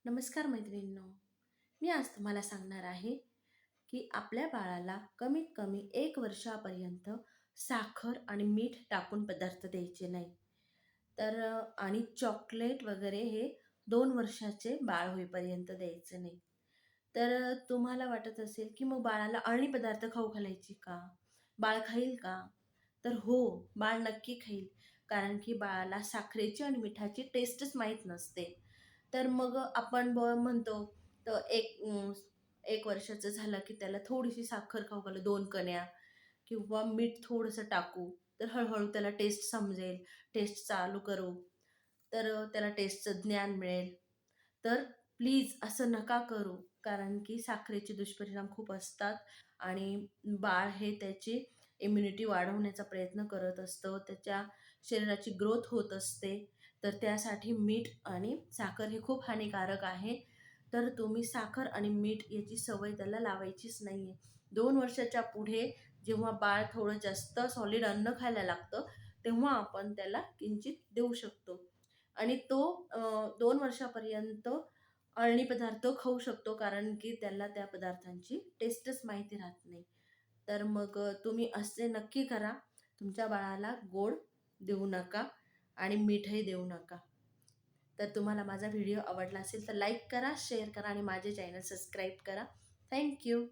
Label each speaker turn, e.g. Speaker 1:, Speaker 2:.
Speaker 1: नमस्कार मैत्रिणींनो. मी आज तुम्हाला सांगणार आहे, की आपल्या बाळाला कमीत कमी 1 वर्षापर्यंत साखर आणि मीठ टाकून पदार्थ द्यायचे नाही. आणि चॉकलेट वगैरे हे 2 वर्षाचे बाळ होईपर्यंत द्यायचं नाही. तुम्हाला वाटत असेल, की मग बाळाला अळणी पदार्थ खाऊ घालायची का? बाळ खाईल का? तर हो, बाळ नक्की खाईल. कारण की बाळाला साखरेची आणि मिठाची टेस्टच माहीत नसते. तर मग आपण म्हणतो तर 1 वर्षाचं झालं की त्याला थोडीशी साखर खाऊ घालू, 2 कण्या किंवा मीठ थोडंसं टाकू. तर हळू त्याला टेस्ट समजेल. टेस्ट चालू करू. त्याला टेस्टचं ज्ञान मिळेल. तर प्लीज असं नका करू. कारण की साखरेचे दुष्परिणाम खूप असतात आणि बाळ हे त्याची इम्युनिटी वाढवण्याचा प्रयत्न करत असतं. त्याच्या शरीराची ग्रोथ होत असते. तर त्यासाठी मीठ आणि साखर हे खूप हानिकारक आहे. तर तुम्ही साखर आणि मीठ याची सवय त्याला लावायचीच नाहीये. 2 वर्षाच्या पुढे जेव्हा बाळ थोडं जास्त सॉलिड अन्न खायला लागतं, तेव्हा आपण त्याला किंचित देऊ शकतो. आणि तो 2 वर्षापर्यंत अळणी पदार्थ खाऊ शकतो, कारण की त्याला त्या पदार्थांची टेस्टच माहिती राहत नाही. तुम्ही असे नक्की करा. तुमच्या बाळाला गोड देऊ नका आणि मीठही देऊ नका. तर तुम्हाला माझा व्हिडिओ आवडला असेल तर लाईक करा, शेअर करा आणि माझे चॅनल सबस्क्राईब करा. Thank you.